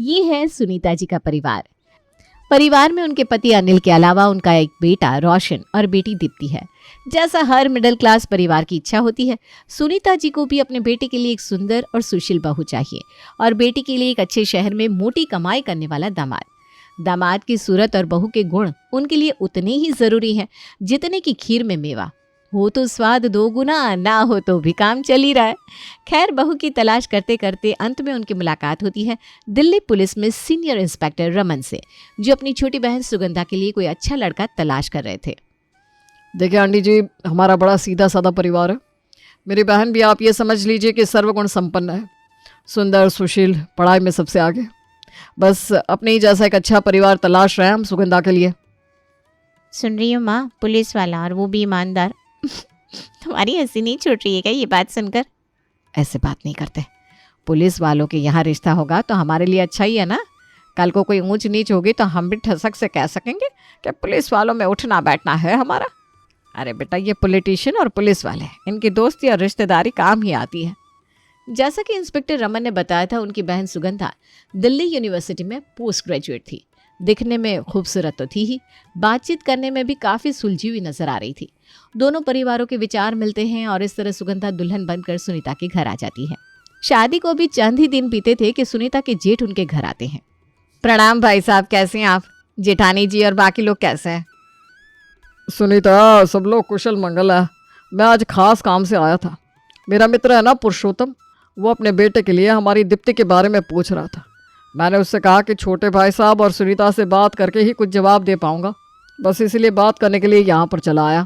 ये है सुनीता जी का परिवार। परिवार में उनके पति अनिल के अलावा उनका एक बेटा रोशन और बेटी दीप्ति है। जैसा हर मिडिल क्लास परिवार की इच्छा होती है, सुनीता जी को भी अपने बेटे के लिए एक सुंदर और सुशील बहू चाहिए और बेटी के लिए एक अच्छे शहर में मोटी कमाई करने वाला दामाद। दामाद की सूरत और बहू के गुण उनके लिए उतने ही जरूरी हैं जितने की खीर में मेवा। हो तो स्वाद दो गुना, ना हो तो भी काम चल ही रहा है। खैर, बहू की तलाश करते करते अंत में उनकी मुलाकात होती है दिल्ली पुलिस में सीनियर इंस्पेक्टर रमन से, जो अपनी छोटी बहन सुगंधा के लिए कोई अच्छा लड़का तलाश कर रहे थे। देखिए आंटी जी, हमारा बड़ा सीधा साधा परिवार है। मेरी बहन भी आप ये समझ लीजिए कि सर्वगुण संपन्न है, सुंदर, सुशील, पढ़ाई में सबसे आगे। बस अपने ही जैसा एक अच्छा परिवार तलाश रहे हैं हम सुगंधा के लिए। सुन रही हो माँ, पुलिस वाला और वो भी ईमानदार। तुम्हारी हंसी नहीं छूट रही है क्या ये बात सुनकर? ऐसे बात नहीं करते। पुलिस वालों के यहाँ रिश्ता होगा तो हमारे लिए अच्छा ही है ना। कल को कोई ऊंच नीच होगी तो हम भी ठसक से कह सकेंगे कि पुलिस वालों में उठना बैठना है हमारा। अरे बेटा, ये पॉलिटिशियन और पुलिस वाले, इनकी दोस्ती और रिश्तेदारी काम ही आती है। जैसा कि इंस्पेक्टर रमन ने बताया था, उनकी बहन सुगंधा दिल्ली यूनिवर्सिटी में पोस्ट ग्रेजुएट थी। दिखने में खूबसूरत तो थी ही, बातचीत करने में भी काफ़ी सुलझी हुई नजर आ रही थी। दोनों परिवारों के विचार मिलते हैं और इस तरह सुगंधा दुल्हन बनकर सुनीता के घर आ जाती है। शादी को भी चंद ही दिन बीते थे कि सुनीता के जेठ उनके घर आते हैं। प्रणाम भाई साहब, कैसे हैं आप? जेठानी जी और बाकी लोग कैसे हैं? सुनीता, सब लोग कुशल मंगल है। मैं आज खास काम से आया था। मेरा मित्र है ना पुरुषोत्तम, वो अपने बेटे के लिए हमारी दीप्ति के बारे में पूछ रहा था। मैंने उससे कहा कि छोटे भाई साहब और सुनीता से बात करके ही कुछ जवाब दे पाऊंगा, बस इसीलिए बात करने के लिए यहाँ पर चला आया।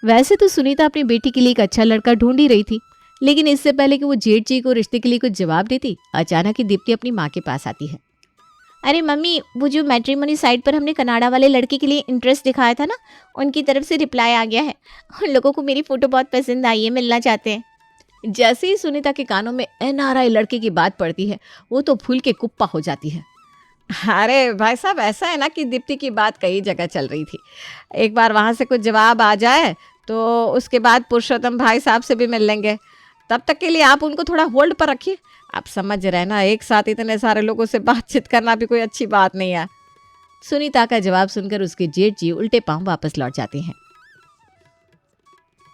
वैसे तो सुनीता अपनी बेटी के लिए एक अच्छा लड़का ढूंढ ही रही थी, लेकिन इससे पहले कि वो जेठ जी को रिश्ते के लिए कुछ जवाब देती, अचानक ही दीप्ति अपनी माँ के पास आती है। अरे मम्मी, वो जो मैट्रिमोनी साइट पर हमने कनाडा वाले लड़के के लिए इंटरेस्ट दिखाया था ना, उनकी तरफ से रिप्लाई आ गया है। उन लोगों को मेरी फ़ोटो बहुत पसंद आई है, मिलना चाहते हैं। जैसे ही सुनीता के कानों में एनआरआई लड़के की बात पड़ती है, वो तो फूल के कुप्पा हो जाती है। अरे भाई साहब, ऐसा है ना कि दीप्ति की बात कई जगह चल रही थी। एक बार वहाँ से कुछ जवाब आ जाए तो उसके बाद पुरुषोत्तम भाई साहब से भी मिल लेंगे। तब तक के लिए आप उनको थोड़ा होल्ड पर रखिए। आप समझ रहे ना, एक साथ इतने सारे लोगों से बातचीत करना भी कोई अच्छी बात नहीं है। सुनीता का जवाब सुनकर उसके जेठ जी उल्टे पांव वापस लौट जाते हैं।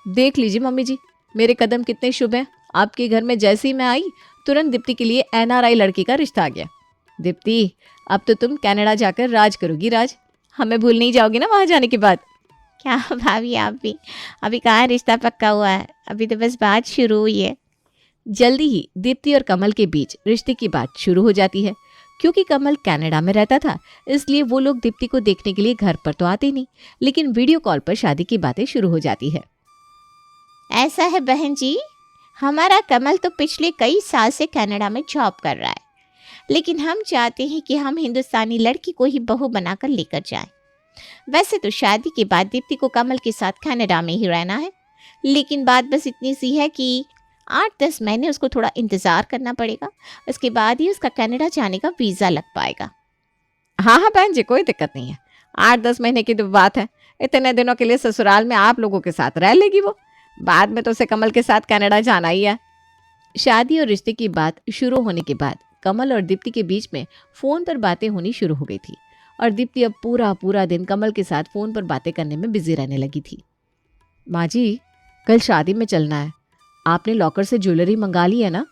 देख लीजिए मम्मी जी, मेरे कदम कितने शुभ हैं। आपके घर में जैसे ही मैं आई, तुरंत दीप्ति के लिए एनआरआई लड़की का रिश्ता आ गया। दीप्ति, अब तो तुम कनाडा जाकर राज करोगी। राज, हमें भूल नहीं जाओगी ना वहाँ जाने के बाद? क्या भाभी, आप भी अभी कहाँ रिश्ता पक्का हुआ है, अभी तो बस बात शुरू हुई है। जल्दी ही दीप्ति और कमल के बीच रिश्ते की बात शुरू हो जाती है। क्योंकि कमल कनाडा में रहता था, इसलिए वो लोग दीप्ति को देखने के लिए घर पर तो आते नहीं, लेकिन वीडियो कॉल पर शादी की बातें शुरू हो जाती है। ऐसा है बहन जी, हमारा कमल तो पिछले कई साल से कनाडा में जॉब कर रहा है, लेकिन हम चाहते हैं कि हम हिंदुस्तानी लड़की को ही बहू बनाकर लेकर जाएं। वैसे तो शादी के बाद दीप्ति को कमल के साथ कनाडा में ही रहना है, लेकिन बात बस इतनी सी है कि 8-10 महीने उसको थोड़ा इंतज़ार करना पड़ेगा। उसके बाद ही उसका कनाडा जाने का वीज़ा लग पाएगा। हाँ हाँ बहन जी, कोई दिक्कत नहीं है। 8-10 महीने की तो बात है। इतने दिनों के लिए ससुराल में आप लोगों के साथ रह लेगी वो। बाद में तो उसे कमल के साथ कनाडा जाना ही है। शादी और रिश्ते की बात शुरू होने के बाद कमल और दीप्ति के बीच में फ़ोन पर बातें होनी शुरू हो गई थी और दीप्ति अब पूरा दिन कमल के साथ फ़ोन पर बातें करने में बिजी रहने लगी थी। माँ जी, कल शादी में चलना है। आपने लॉकर से ज्वेलरी मंगा ली है ना?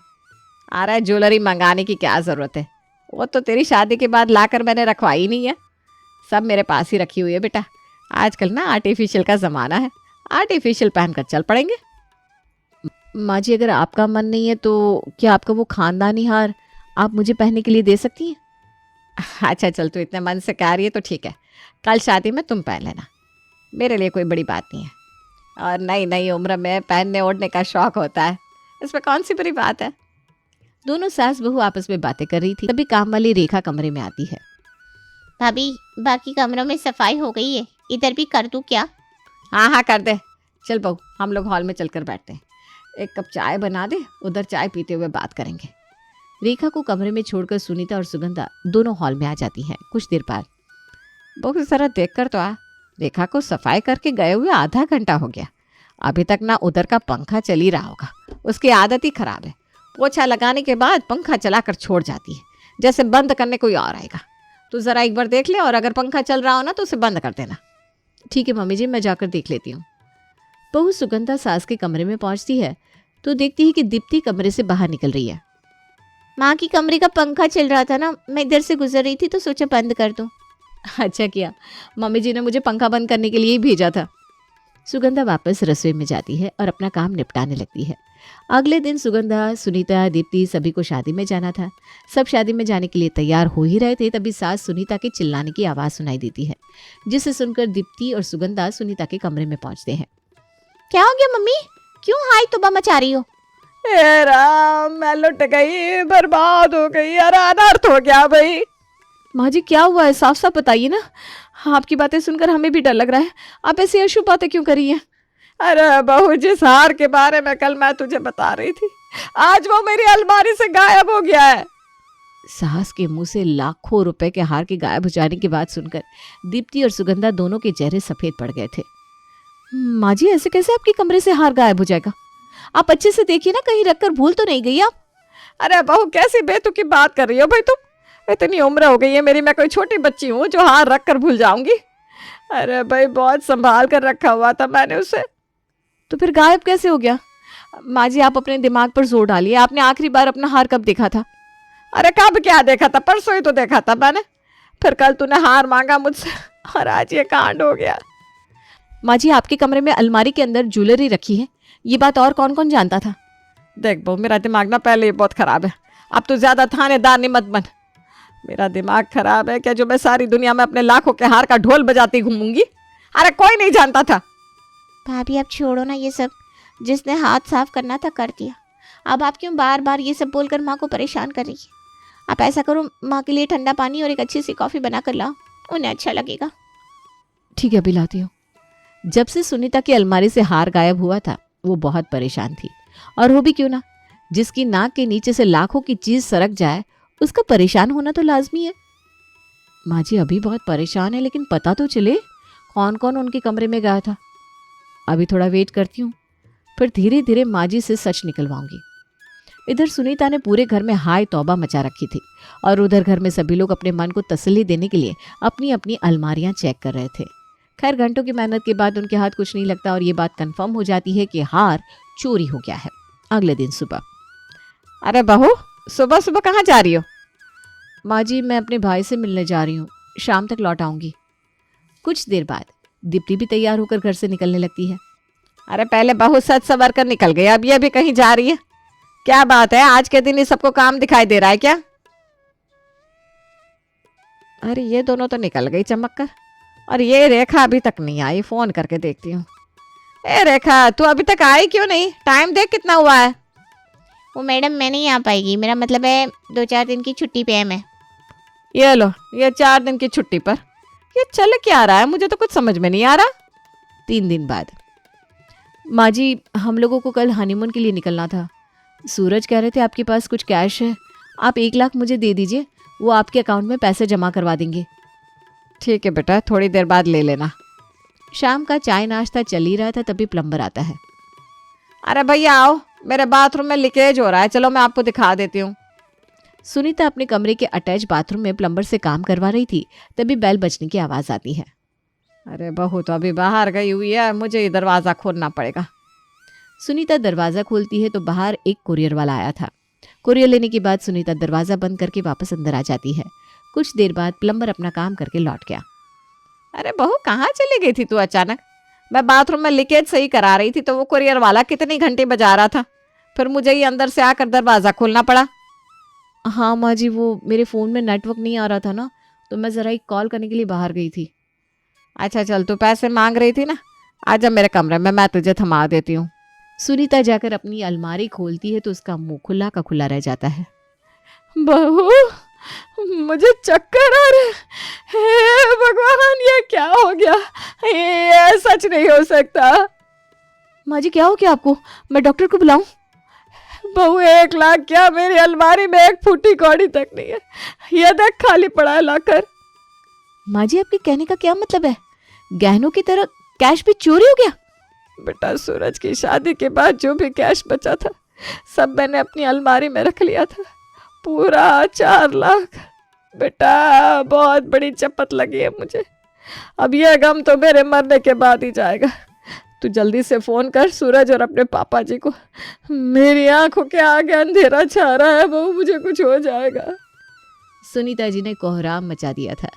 अरे ज्वेलरी मंगाने की क्या ज़रूरत है, वो तो तेरी शादी के बाद लाकर मैंने रखवाई नहीं है। सब मेरे पास ही रखी हुई है बेटा। आजकल ना आर्टिफिशियल का ज़माना है, आर्टिफिशियल पहनकर चल पड़ेंगे। माँ जी, अगर आपका मन नहीं है तो क्या आपका वो खानदानी हार आप मुझे पहनने के लिए दे सकती हैं? अच्छा चल, तू इतने मन से कह रही है तो ठीक है, कल शादी में तुम पहन लेना, मेरे लिए कोई बड़ी बात नहीं है। और नई नई उम्र में पहनने ओढ़ने का शौक होता है, इसमें कौन सी बड़ी बात है। दोनों सास बहू आपस में बातें कर रही थी, तभी काम वाली रेखा कमरे में आती है। भाभी, बाकी कमरों में सफाई हो गई है, इधर भी कर दूँ क्या? हाँ हाँ कर दे। चल बहू, हम लोग हॉल में चलकर बैठते हैं। एक कप चाय बना दे, उधर चाय पीते हुए बात करेंगे। रेखा को कमरे में छोड़कर सुनीता और सुगंधा दोनों हॉल में आ जाती हैं। कुछ देर बाद, बहू जरा देख कर तो आ, रेखा को सफाई करके गए हुए आधा घंटा हो गया, अभी तक ना उधर का पंखा चल ही रहा होगा। उसकी आदत ही खराब है, पोछा लगाने के बाद पंखा चलाकर छोड़ जाती है। जैसे बंद करने कोई और आएगा। तो ज़रा एक बार देख ले, और अगर पंखा चल रहा हो ना तो उसे बंद कर देना। ठीक है मम्मी जी, मैं जाकर देख लेती हूँ। बहू सुगंधा सास के कमरे में पहुंचती है तो देखती है कि दीप्ति कमरे से बाहर निकल रही है। माँ की कमरे का पंखा चल रहा था ना, मैं इधर से गुजर रही थी तो सोचा बंद कर दूँ। अच्छा किया, मम्मी जी ने मुझे पंखा बंद करने के लिए ही भेजा था। सुगंधा वापस रसोई में जाती है और अपना काम निपटाने लगती है। अगले दिन सुगंधा, सुनीता, दीप्ति सभी को शादी में जाना था। सब शादी में जाने के लिए तैयार हो ही रहे थे, तभी सास सुनीता के चिल्लाने की आवाज़ सुनाई देती है, जिसे सुनकर दीप्ति और सुगंधा सुनीता के कमरे में पहुंचते हैं। क्या हो गया मम्मी, क्यों हाय तौबा मचा रही हो? हे राम, मैं लुट गई, बर्बाद हो गई, अरे अनर्थ हो गया भाई। माँ जी क्या हुआ है, साफ साफ बताइए ना। आपकी बातें सुनकर हमें भी डर लग रहा है। आप ऐसी अशुभ बातें क्यों करी हैं? अरे बहू, जिस हार के बारे में कल मैं तुझे बता रही थी, आज वो मेरी अलमारी से गायब हो गया है। सास के मुंह से लाखों रुपए के हार के गायब हो जाने की बात सुनकर दीप्ति और सुगंधा दोनों के चेहरे सफेद पड़ गए थे। माँ जी ऐसे कैसे आपके कमरे से हार गायब हो जाएगा? आप अच्छे से देखिए ना, कहीं रखकर भूल तो नहीं गई आप? अरे बहू, कैसी बेतुकी बात कर रही हो भाई तुम? इतनी उम्र हो गई है मेरी, मैं कोई छोटी बच्ची हूँ जो हार रख कर भूल जाऊंगी? अरे भाई, बहुत संभाल कर रखा हुआ था मैंने उसे। तो फिर गायब कैसे हो गया? माँ जी आप अपने दिमाग पर जोर डालिए। आपने आखिरी बार अपना हार कब देखा था? अरे कब क्या देखा था, परसों ही तो देखा था मैंने। फिर कल तूने हार मांगा मुझसे और आज ये कांड हो गया। माँ जी आपके कमरे में अलमारी के अंदर ज्वेलरी रखी है, ये बात और कौन कौन जानता था? देख बहू, मेरा दिमाग ना पहले ही बहुत खराब है, अब तो ज्यादा थानेदार नहीं मत बन। मेरा दिमाग खराब है क्या जो मैं सारी दुनिया में अपने लाखों के हार का ढोल बजाती घूमूंगी? अरे कोई नहीं जानता था। भाभी आप छोड़ो ना ये सब, जिसने हाथ साफ करना था कर दिया। अब आप क्यों बार बार ये सब बोलकर माँ को परेशान कर रही है? आप ऐसा करो, माँ के लिए ठंडा पानी और एक अच्छी सी कॉफ़ी बना कर लाओ, उन्हें अच्छा लगेगा। ठीक है, अभी लाती हूँ। जब से सुनीता की अलमारी से हार गायब हुआ था वो बहुत परेशान थी, और हो भी क्यों ना, जिसकी नाक के नीचे से लाखों की चीज सरक जाए उसका परेशान होना तो लाजमी है। माँ जी अभी बहुत परेशान है, लेकिन पता तो चले कौन कौन उनके कमरे में गया था। अभी थोड़ा वेट करती हूँ, फिर धीरे धीरे माँ जी से सच निकलवाऊंगी। इधर सुनीता ने पूरे घर में हाय तौबा मचा रखी थी, और उधर घर में सभी लोग अपने मन को तसल्ली देने के लिए अपनी अपनी अलमारियां चेक कर रहे थे। खैर घंटों की मेहनत के बाद उनके हाथ कुछ नहीं लगता और ये बात कंफर्म हो जाती है कि हार चोरी हो गया है। अगले दिन सुबह। अरे बहू, सुबह सुबह कहाँ जा रही हो? माँ जी मैं अपने भाई से मिलने जा रही हूँ, शाम तक लौट आऊंगी। कुछ देर बाद दीप्ति भी तैयार होकर घर से निकलने लगती है। अरे पहले बहू सच सवर कर निकल गई, अब ये भी कहीं जा रही है? क्या बात है, आज के दिन ही सबको काम दिखाई दे रहा है क्या? अरे ये दोनों तो निकल गई चमक कर, और ये रेखा अभी तक नहीं आई। फोन करके देखती हूँ। ए रेखा, तू अभी तक आई क्यों नहीं? टाइम देख कितना हुआ है। वो मैडम मैं नहीं आ पाएगी, मेरा मतलब है 2-4 दिन की छुट्टी पे है मैं। ये लो, ये 4 दिन की छुट्टी पर। ये चल क्या रहा है, मुझे तो कुछ समझ में नहीं आ रहा। 3 दिन बाद। माँ जी हम लोगों को कल हनीमून के लिए निकलना था। सूरज कह रहे थे आपके पास कुछ कैश है, आप 1 लाख मुझे दे दीजिए, वो आपके अकाउंट में पैसे जमा करवा देंगे। ठीक है बेटा, थोड़ी देर बाद ले लेना। शाम का चाय नाश्ता चल ही रहा था, तभी प्लम्बर आता है। अरे भैया आओ, मेरे बाथरूम में लीकेज हो रहा है, चलो मैं आपको दिखा देती हूँ। सुनीता अपने कमरे के अटैच बाथरूम में प्लम्बर से काम करवा रही थी, तभी बेल बजने की आवाज़ आती है। अरे बहू तो अभी बाहर गई हुई है, मुझे ही दरवाज़ा खोलना पड़ेगा। सुनीता दरवाज़ा खोलती है तो बाहर एक कुरियर वाला आया था। कुरियर लेने के बाद सुनीता दरवाज़ा बंद करके वापस अंदर आ जाती है। कुछ देर बाद प्लम्बर अपना काम करके लौट गया। अरे बहू कहाँ चली गई थी तू अचानक? मैं बाथरूम में लीकेज सही करा रही थी तो वो कुरियर वाला कितनी घंटे बजा रहा था, फिर मुझे ही अंदर से आकर दरवाज़ा खोलना पड़ा। हाँ माँ जी, वो मेरे फ़ोन में नेटवर्क नहीं आ रहा था ना, तो मैं ज़रा एक कॉल करने के लिए बाहर गई थी। अच्छा चल, तू पैसे मांग रही थी ना, आजा मेरे कमरे में, मैं तुझे थमा देती हूँ। सुनीता जाकर अपनी अलमारी खोलती है तो उसका मुंह खुला का खुला रह जाता है। बहू मुझे चक्कर आ रहे, हे भगवान ये क्या हो गया? ये सच नहीं हो सकता। माँ जी क्या हो गया आपको? मैं डॉक्टर को बुलाऊं? बहू 1 लाख क्या, मेरी अलमारी में 1 फूटी कौड़ी तक नहीं है, ये देख खाली पड़ा है लाकर। माँ जी आपके कहने का क्या मतलब है? गहनों की तरह कैश भी चोरी हो गया? बेटा सूरज की शादी के बाद जो भी कैश बचा था सब मैंने अपनी अलमारी में रख लिया था, पूरा 4 लाख। बेटा बहुत बड़ी चपत लगी है मुझे, अब यह गम तो मेरे मरने के बाद ही जाएगा। तू जल्दी से फोन कर सूरज और अपने पापा जी को, मेरी आंखों के आगे अंधेरा छा रहा है, बहू मुझे कुछ हो जाएगा। सुनीता जी ने कोहराम मचा दिया था।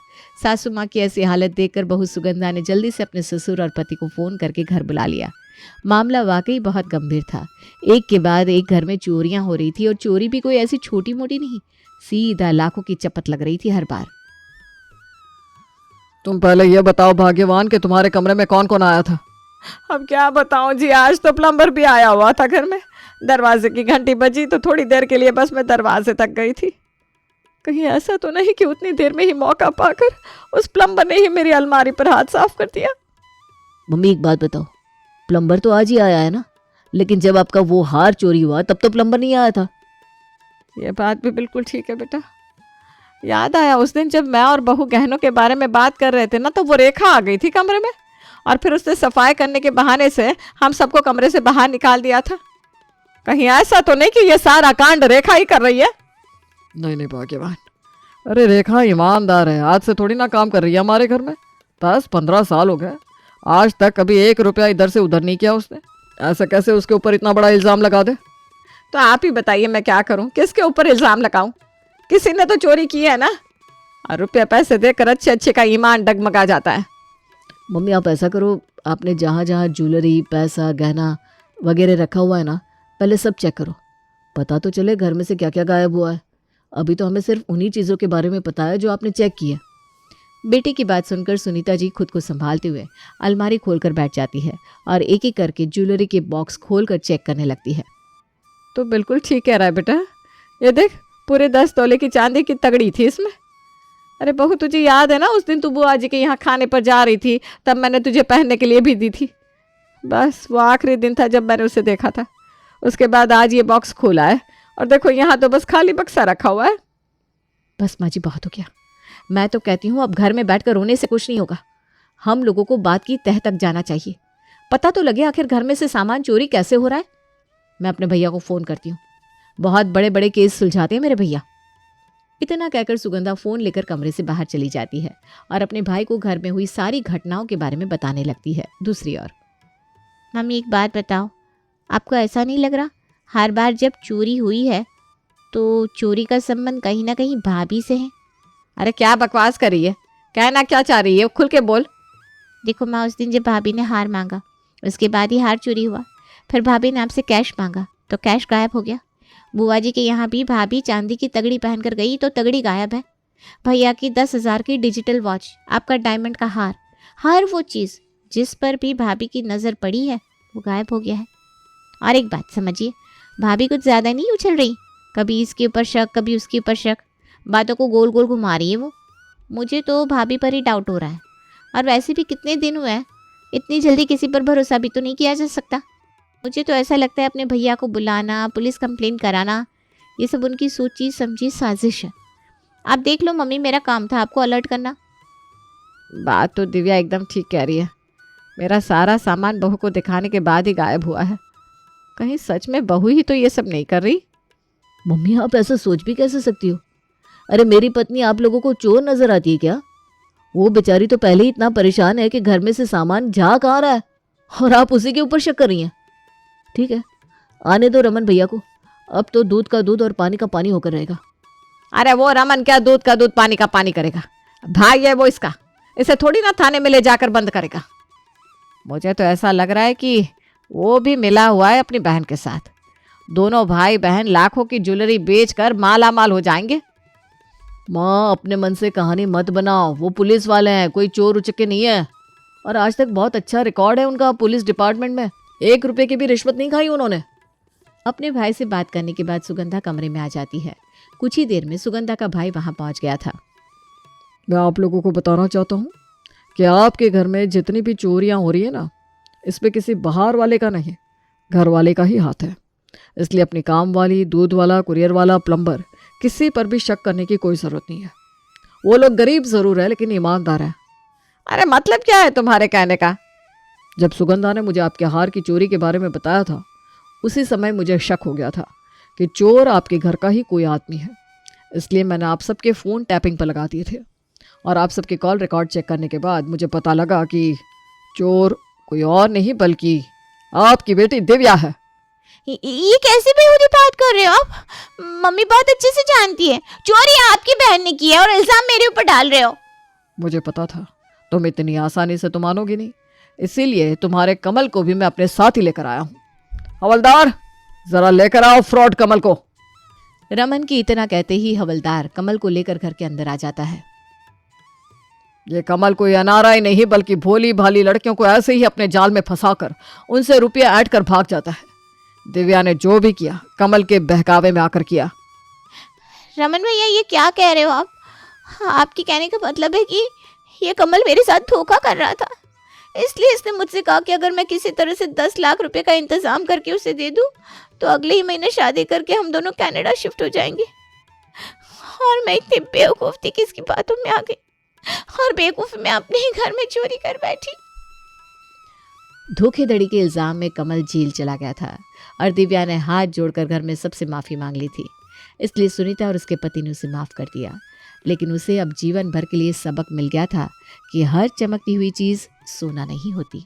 सासू माँ की ऐसी हालत देखकर बहू सुगंधा ने जल्दी से अपने ससुर और पति को फोन करके घर बुला लिया। मामला वाकई बहुत गंभीर था। एक के बाद एक घर में चोरियां हो रही थी और चोरी भी कोई ऐसी छोटी मोटी नहीं, सीधा लाखों की चपत लग रही थी हर बार। तुम पहले ये बताओ भाग्यवान कि तुम्हारे कमरे में कौन कौन आया था? अब क्या बताऊं जी, आज तो प्लम्बर भी आया हुआ था घर में। दरवाजे की घंटी बजी तो थोड़ी देर के लिए बस मैं दरवाजे तक गई थी। कहीं ऐसा तो नहीं कि उतनी देर में ही मौका पाकर उस प्लम्बर ने ही मेरी अलमारी पर हाथ साफ कर दिया? मम्मी एक बात बताओ, प्लम्बर तो आज ही आया है ना, लेकिन जब आपका वो हार चोरी हुआ तब तो प्लम्बर नहीं आया था। ये बात भी बिल्कुल ठीक है बेटा। याद आया उस दिन जब मैं और बहू गहनों के बारे में बात कर रहे थे ना, तो वो रेखा आ गई थी कमरे में और फिर उसने सफाई करने के बहाने से हम सबको कमरे से बाहर निकाल दिया था। कहीं ऐसा तो नहीं कि ये सारा कांड रेखा ही कर रही है? नहीं नहीं भाग्यवान, अरे रेखा ईमानदार है, आज से थोड़ी ना काम कर रही है हमारे घर में। 10-15 साल हो गए, आज तक कभी 1 रुपया इधर से उधर नहीं किया उसने। ऐसा कैसे उसके ऊपर इतना बड़ा इल्ज़ाम लगा दे? तो आप ही बताइए मैं क्या करूं, किसके ऊपर इल्ज़ाम लगाऊं? किसी ने तो चोरी की है ना, और रुपया पैसे देकर अच्छे अच्छे का ईमान डगमगा जाता है। मम्मी आप ऐसा करो, आपने जहाँ जहाँ ज्वेलरी, पैसा, गहना वगैरह रखा हुआ है ना, पहले सब चेक करो, पता तो चले घर में से क्या क्या गायब हुआ है। अभी तो हमें सिर्फ उन्हीं चीज़ों के बारे में पता है जो आपने चेक की है। बेटे की बात सुनकर सुनीता जी खुद को संभालते हुए अलमारी खोलकर बैठ जाती है और एक एक करके ज्वेलरी के बॉक्स खोलकर चेक करने लगती है। तो बिल्कुल ठीक कह रहा है बेटा, ये देख पूरे 10 तोले की चांदी की तगड़ी थी इसमें। अरे बहू तुझे याद है ना उस दिन तू बुआ जी के यहाँ खाने पर जा रही थी, तब मैंने तुझे पहनने के लिए भी दी थी। बस वो आखिरी दिन था जब मैंने उसे देखा था। उसके बाद आज ये बॉक्स खोला है और देखो यहाँ तो बस खाली बक्सा रखा हुआ है। बस माँ जी बहुत हो गया, मैं तो कहती हूँ अब घर में बैठकर रोने से कुछ नहीं होगा। हम लोगों को बात की तह तक जाना चाहिए, पता तो लगे आखिर घर में से सामान चोरी कैसे हो रहा है। मैं अपने भैया को फ़ोन करती हूँ, बहुत बड़े बड़े केस सुलझाते हैं मेरे भैया। इतना कहकर सुगंधा फ़ोन लेकर कमरे से बाहर चली जाती है और अपने भाई को घर में हुई सारी घटनाओं के बारे में बताने लगती है। दूसरी ओर मम्मी एक बात बताओ, आपको ऐसा नहीं लग रहा हर बार जब चोरी हुई है तो चोरी का संबंध कहीं ना कहीं भाभी से है? अरे क्या बकवास कर रही है, कहना क्या चाह रही है, खुल के बोल। देखो माँ, उस दिन जब भाभी ने हार मांगा उसके बाद ही हार चोरी हुआ। फिर भाभी ने आपसे कैश मांगा तो कैश गायब हो गया। बुआ जी के यहाँ भी भाभी चांदी की तगड़ी पहनकर गई तो तगड़ी गायब है। भैया की 10,000 की डिजिटल वॉच, आपका डायमंड का हार, हर वो चीज़ जिस पर भी भाभी की नज़र पड़ी है वो गायब हो गया है। और एक बात समझिए, भाभी कुछ ज़्यादा नहीं उछल रही, कभी इसके ऊपर शक कभी उसके ऊपर शक, बातों को गोल गोल घुमा रही है वो। मुझे तो भाभी पर ही डाउट हो रहा है। और वैसे भी कितने दिन हुए हैं, इतनी जल्दी किसी पर भरोसा भी तो नहीं किया जा सकता। मुझे तो ऐसा लगता है अपने भैया को बुलाना, पुलिस कंप्लेन कराना, ये सब उनकी सोची समझी साजिश है। आप देख लो मम्मी, मेरा काम था आपको अलर्ट करना। बात तो दिव्या एकदम ठीक कह रही है, मेरा सारा सामान बहू को दिखाने के बाद ही गायब हुआ है। कहीं सच में बहू ही तो ये सब नहीं कर रही? मम्मी आप ऐसा सोच भी कैसे सकती हो? अरे मेरी पत्नी आप लोगों को चोर नजर आती है क्या? वो बेचारी तो पहले ही इतना परेशान है कि घर में से सामान जा कहाँ रहा है और आप उसी के ऊपर शक कर रही हैं। ठीक है, आने दो रमन भैया को, अब तो दूध का दूध और पानी का पानी होकर रहेगा। अरे वो रमन क्या दूध का दूध पानी का पानी करेगा, भाई है वो इसका, इसे थोड़ी ना थाने में ले जाकर बंद करेगा। मुझे तो ऐसा लग रहा है कि वो भी मिला हुआ है अपनी बहन के साथ। दोनों भाई बहन लाखों की ज्वेलरी बेचकर माला माल हो जाएंगे। माँ अपने मन से कहानी मत बनाओ, वो पुलिस वाले हैं, कोई चोर उचक्के नहीं है। और आज तक बहुत अच्छा रिकॉर्ड है उनका पुलिस डिपार्टमेंट में, 1 रुपए की भी रिश्वत नहीं खाई उन्होंने। अपने भाई से बात करने के बाद सुगंधा कमरे में आ जाती है। कुछ ही देर में सुगंधा का भाई वहां पहुंच गया था। मैं आप लोगों को बताना चाहता हूँ कि आपके घर में जितनी भी चोरियां हो रही है ना, इसमें किसी बाहर वाले का नहीं, घर वाले का ही हाथ है। इसलिए अपनी काम वाली, दूध वाला, कुरियर वाला, प्लम्बर, किसी पर भी शक करने की कोई ज़रूरत नहीं है। वो लोग गरीब ज़रूर है लेकिन ईमानदार है। अरे मतलब क्या है तुम्हारे कहने का? जब सुगंधा ने मुझे आपके हार की चोरी के बारे में बताया था, उसी समय मुझे शक हो गया था कि चोर आपके घर का ही कोई आदमी है। इसलिए मैंने आप सबके फ़ोन टैपिंग पर लगा दिए थे और आप सबके कॉल रिकॉर्ड चेक करने के बाद मुझे पता लगा कि चोर कोई और नहीं बल्कि आपकी बेटी दिव्या है। ये कैसी बेहूदी बात कर रहे हो आप? मम्मी बहुत अच्छे से जानती है चोरी आपकी बहन ने की है और इल्जाम मेरे ऊपर डाल रहे हो। मुझे पता था तुम इतनी आसानी से तो मानोगी नहीं, इसीलिए तुम्हारे कमल को भी मैं अपने साथ ही लेकर आया हूँ। हवलदार, जरा लेकर आओ फ्रॉड कमल को। रमन की इतना कहते ही हवलदार कमल को लेकर घर के अंदर आ जाता है। ये कमल कोई अनारा ही नहीं बल्कि भोली भाली लड़कियों को ऐसे ही अपने जाल में फंसाकर उनसे रुपया ऐड कर भाग जाता है। दिव्या ने जो भी किया कमल के बहकावे में आकर किया। रमन भैया ये क्या कह रहे हो आप? आपके कहने का मतलब है कि ये कमल मेरे साथ धोखा कर रहा था, इसलिए इसने मुझसे कहा कि अगर मैं किसी तरह से 10 लाख रुपए का इंतजाम करके उसे दे दूं तो अगले ही महीने शादी करके हम दोनों कनाडा शिफ्ट हो जाएंगे। और मैं इतनी बेवकूफ थी कि इसकी बातों में आ गई और बेवकूफ में अपने ही घर में चोरी कर बैठी। धोखेधड़ी के इल्जाम में कमल जेल चला गया था और दिव्या ने हाथ जोड़कर घर में सबसे माफ़ी मांग ली थी। इसलिए सुनीता और उसके पति ने उसे माफ़ कर दिया, लेकिन उसे अब जीवन भर के लिए सबक मिल गया था कि हर चमकती हुई चीज़ सोना नहीं होती।